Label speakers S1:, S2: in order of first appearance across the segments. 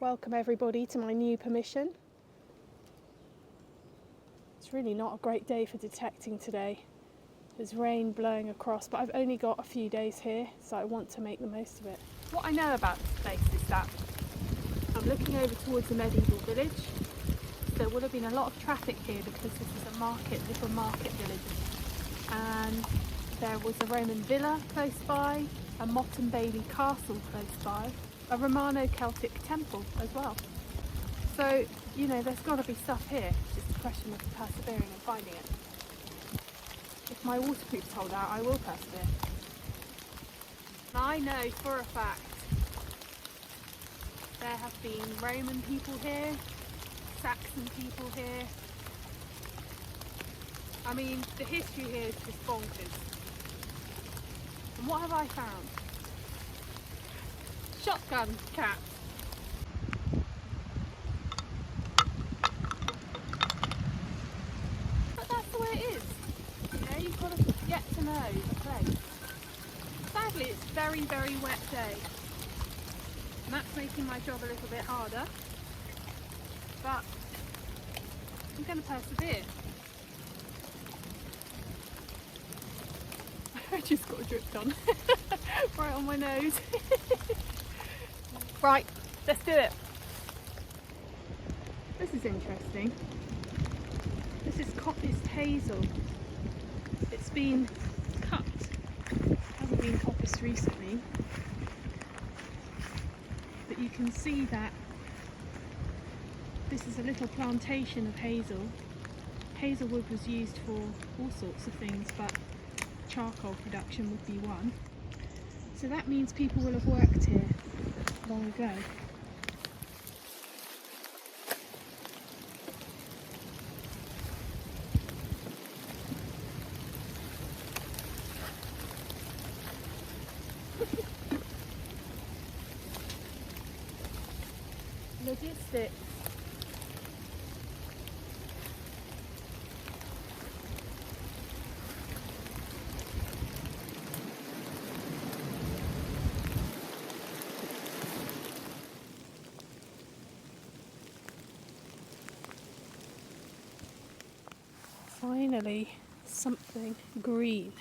S1: Welcome everybody to my new permission. It's really not a great day for detecting today. There's rain blowing across, but I've only got a few days here, so I want to make the most of it. What I know about this place is that I'm looking over towards a medieval village. There would have been a lot of traffic here because this is a market, little market village. And there was a Roman villa close by, a Motte and Bailey castle close by, a Romano-Celtic temple as well. So, you know, there's got to be stuff here. It's just a question of persevering and finding it. If my waterproof's hold out, I will persevere. I know for a fact there have been Roman people here, Saxon people here. I mean, the history here is just bonkers. And what have I found? Shotgun cat. But that's the way it is. You know, you've got to get to know the place. Sadly, it's a very, very wet day. And that's making my job a little bit harder. But I'm going to persevere. I just got a drip done. Right on my nose. Right, let's do it. This is interesting. This is coppice hazel. It's been cut. It hasn't been coppice recently. But you can see that this is a little plantation of hazel. Hazelwood was used for all sorts of things, but charcoal production would be one. So that means people will have worked here long ago. Logistics. Finally, something green.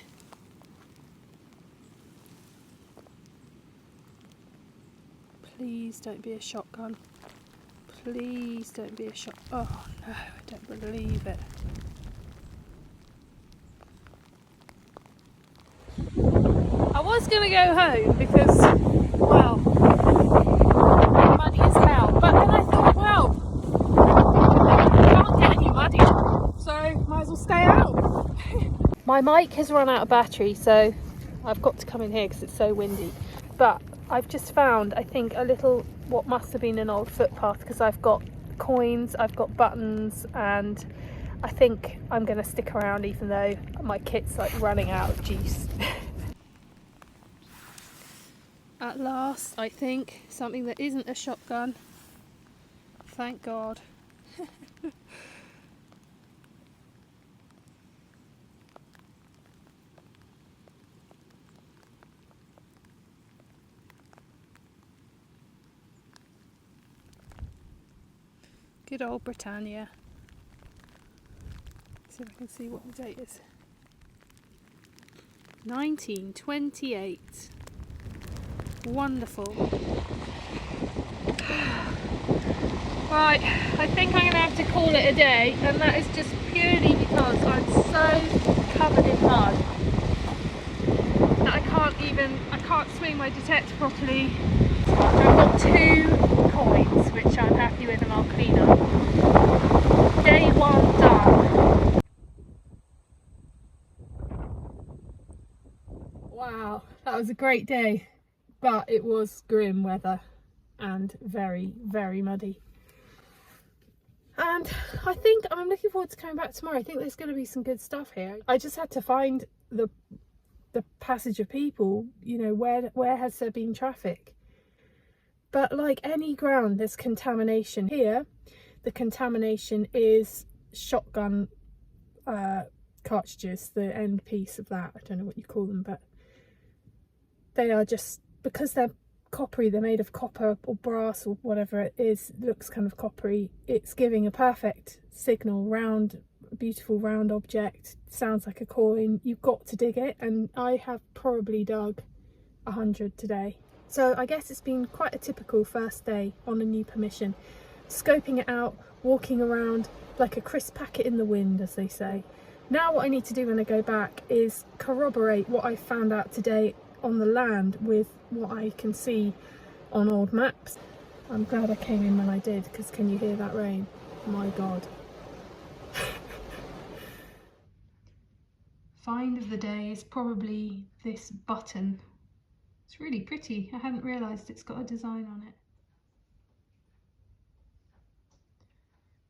S1: Please don't be a shotgun. Please don't be a shot. Oh no, I don't believe it. I was going to go home because, well, muddy as hell. But then I thought, well, can't get any muddier, so might as well stay out. My mic has run out of battery, so I've got to come in here because it's so windy. But I've just found, I think, a little, what must have been an old footpath, because I've got coins, I've got buttons, and I think I'm going to stick around even though my kit's like running out of juice. At last, I think, something that isn't a shotgun. Thank God. Good old Britannia. See if I can see what the date is. 1928. Wonderful. Right, I think I'm going to have to call it a day, and that is just purely because I'm so covered in mud that I can't swing my detector properly. I've got 2 coins which I'm happy with and I'll clean up. Day 1 done. Wow, that was a great day, but it was grim weather and very, very muddy. And I think I'm looking forward to coming back tomorrow. I think there's going to be some good stuff here. I just had to find the passage of people, you know, where has there been traffic? But like any ground, there's contamination. Here, the contamination is shotgun cartridges, the end piece of that. I don't know what you call them, but they are just, because they're coppery. They're made of copper or brass or whatever it is. It looks kind of coppery. It's giving a perfect signal. Round, beautiful round object, sounds like a coin. You've got to dig it, and I have probably dug 100 today. So I guess it's been quite a typical first day on a new permission, scoping it out, walking around like a crisp packet in the wind, as they say. Now what I need to do when I go back is corroborate what I found out today on the land with what I can see on old maps. I'm glad I came in when I did, because can you hear that rain? My God. Find of the day is probably this button. It's really pretty. I hadn't realised it's got a design on it.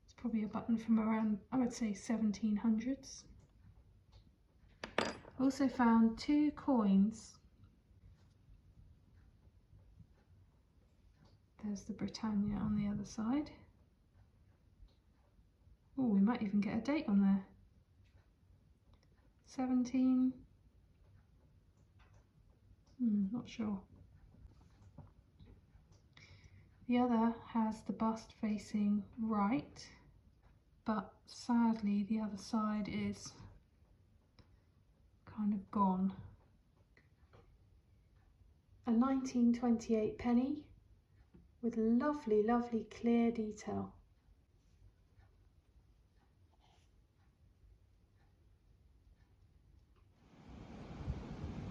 S1: It's probably a button from around, I would say, 1700s. Also found 2 coins. There's the Britannia on the other side. Oh, we might even get a date on there. 17. Not sure. The other has the bust facing right, but sadly the other side is kind of gone. A 1928 penny with lovely, lovely clear detail.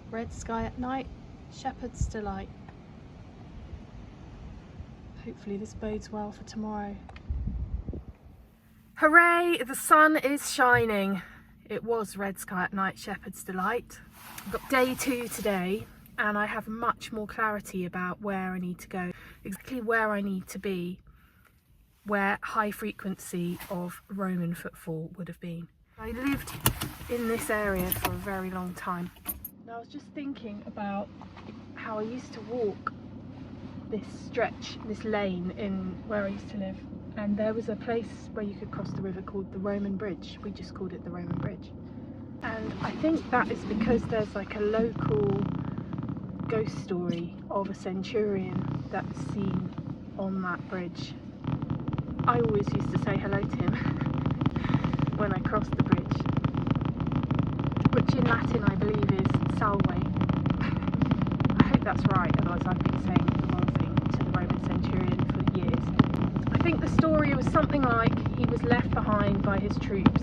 S1: Red sky at night, shepherd's delight. Hopefully this bodes well for tomorrow. Hooray, the sun is shining. It was red sky at night, shepherd's delight. I've got day 2 today, and I have much more clarity about where I need to go, exactly where I need to be, where high frequency of Roman footfall would have been. I lived in this area for a very long time. And I was just thinking about how I used to walk this stretch, this lane in where I used to live, and there was a place where you could cross the river called the Roman Bridge. We just called it the Roman Bridge. And I think that is because there's like a local ghost story of a centurion that's seen on that bridge. I always used to say hello to him when I crossed the bridge, which in Latin I believe is salve. I hope that's right, otherwise I've been saying the wrong thing to the Roman centurion for years. I think the story was something like he was left behind by his troops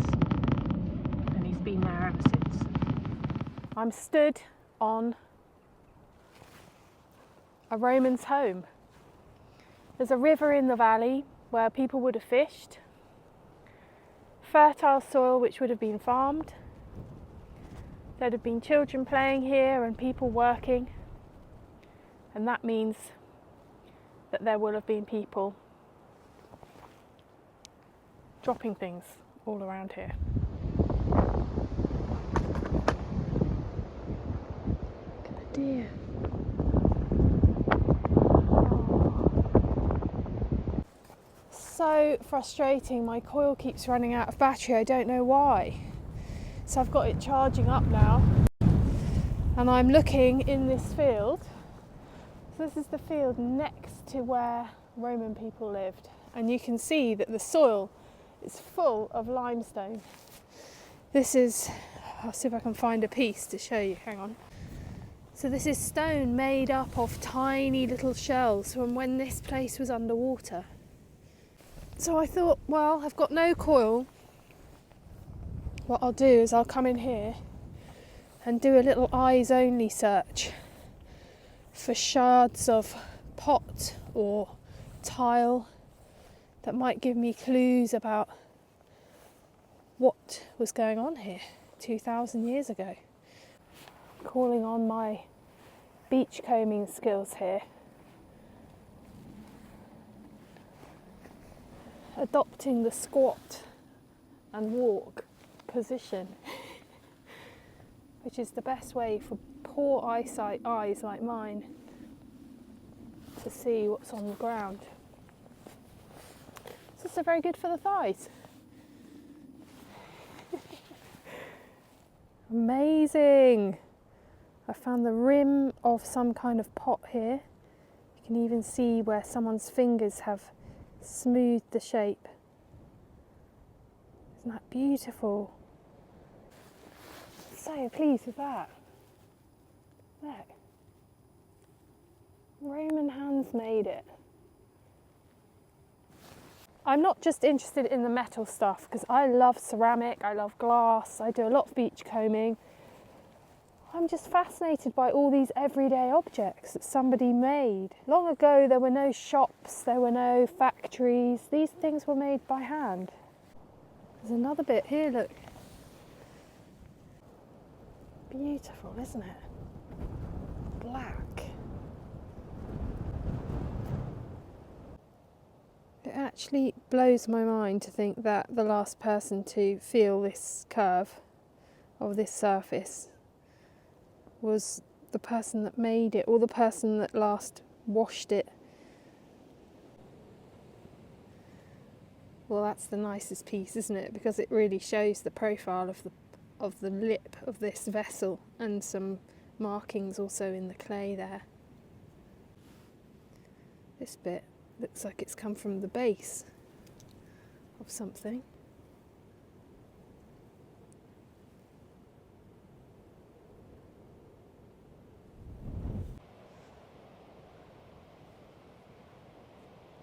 S1: and he's been there ever since. I'm stood on a Roman's home. There's a river in the valley where people would have fished, fertile soil which would have been farmed. There'd have been children playing here and people working, and that means that there will have been people dropping things all around here. Look at the deer. So frustrating, my coil keeps running out of battery, I don't know why. So I've got it charging up now, and I'm looking in this field. So this is the field next to where Roman people lived, and you can see that the soil is full of limestone. This is, I'll see if I can find a piece to show you, hang on. So this is stone made up of tiny little shells from when this place was underwater. So I thought, well, I've got no coil. What I'll do is I'll come in here and do a little eyes only search for shards of pot or tile that might give me clues about what was going on here 2,000 years ago. Calling on my beach combing skills here. Adopting the squat and walk position, which is the best way for poor eyesight eyes like mine to see what's on the ground. It's also very good for the thighs. Amazing! I found the rim of some kind of pot here. You can even see where someone's fingers have smoothed the shape. Isn't that beautiful? So pleased with that. Look. Roman hands made it. I'm not just interested in the metal stuff because I love ceramic, I love glass, I do a lot of beach combing. I'm just fascinated by all these everyday objects that somebody made. Long ago there were no shops, there were no factories, these things were made by hand. There's another bit here, look. Beautiful, isn't it? Black. It actually blows my mind to think that the last person to feel this curve of this surface was the person that made it, or the person that last washed it. Well, that's the nicest piece, isn't it? Because it really shows the profile of the lip of this vessel, and some markings also in the clay there. This bit looks like it's come from the base of something.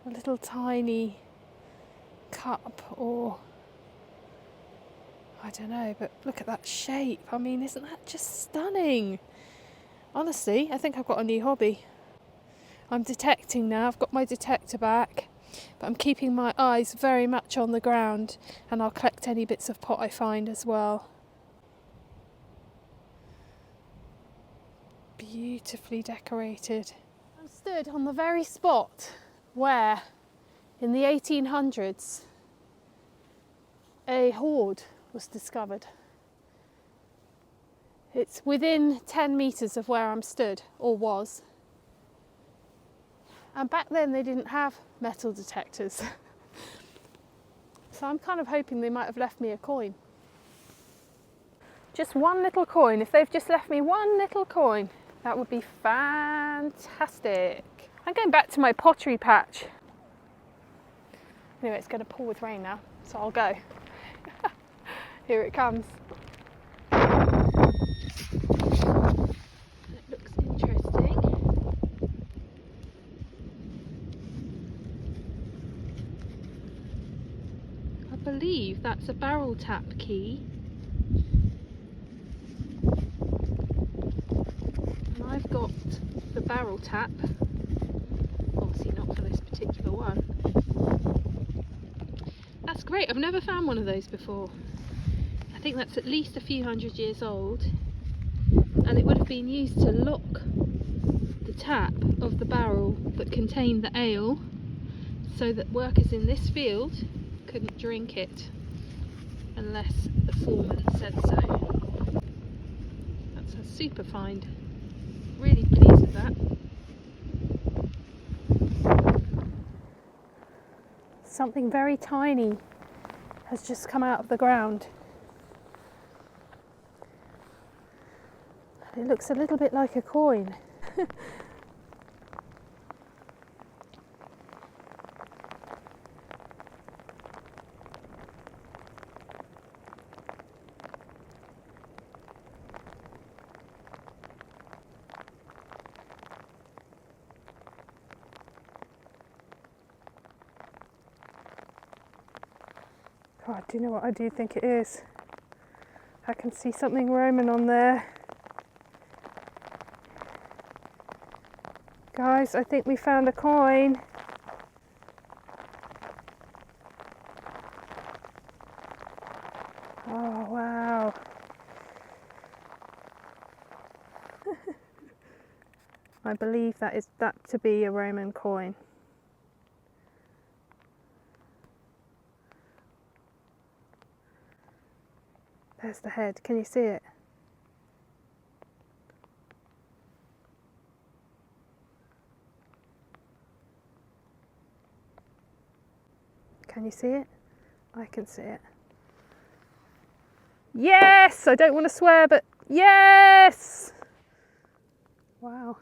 S1: A little tiny cup, or I don't know, but look at that shape. I mean, isn't that just stunning? Honestly, I think I've got a new hobby. I'm detecting now, I've got my detector back, but I'm keeping my eyes very much on the ground, and I'll collect any bits of pot I find as well. Beautifully decorated. I'm stood on the very spot where, in the 1800s, a hoard was discovered. It's within 10 metres of where I'm stood, or was. And back then they didn't have metal detectors. So I'm kind of hoping they might have left me a coin. Just one little coin. If they've just left me one little coin, that would be fantastic. I'm going back to my pottery patch. Anyway, it's going to pour with rain now, so I'll go. Here it comes. It looks interesting. I believe that's a barrel tap key. And I've got the barrel tap. Obviously not for this particular one. That's great, I've never found one of those before. I think that's at least a few hundred years old, and it would have been used to lock the tap of the barrel that contained the ale, so that workers in this field couldn't drink it unless the foreman said so. That's a super find. Really pleased with that. Something very tiny has just come out of the ground. It looks a little bit like a coin. God, do you know what I do think it is? I can see something Roman on there. Guys, I think we found a coin. Oh, wow. I believe that is to be a Roman coin. There's the head. Can you see it? Can you see it? I can see it. Yes! I don't want to swear, but yes! Wow.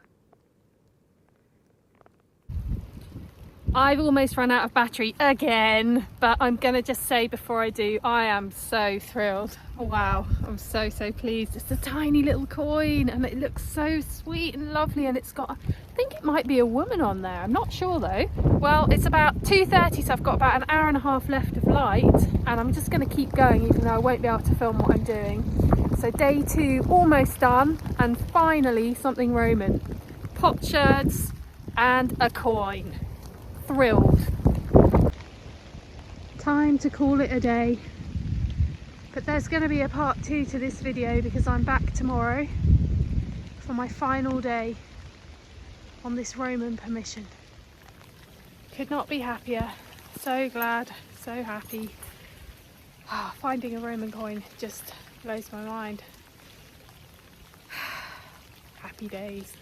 S1: I've almost run out of battery again, but I'm gonna just say before I do, I am so thrilled. Wow, I'm so pleased. It's a tiny little coin and it looks so sweet and lovely, and it's got, I think it might be a woman on there, I'm not sure though. Well, it's about 2:30, so I've got about an hour and a half left of light, and I'm just gonna keep going even though I won't be able to film what I'm doing. So day 2 almost done, and finally something Roman. Potsherds and a coin. Thrilled. Time to call it a day, but there's going to be a part 2 to this video because I'm back tomorrow for my final day on this Roman permission. Could not be happier. So glad, so happy. Finding a Roman coin just blows my mind. Happy days.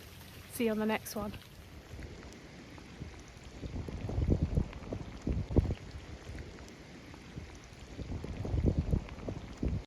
S1: See you on the next one.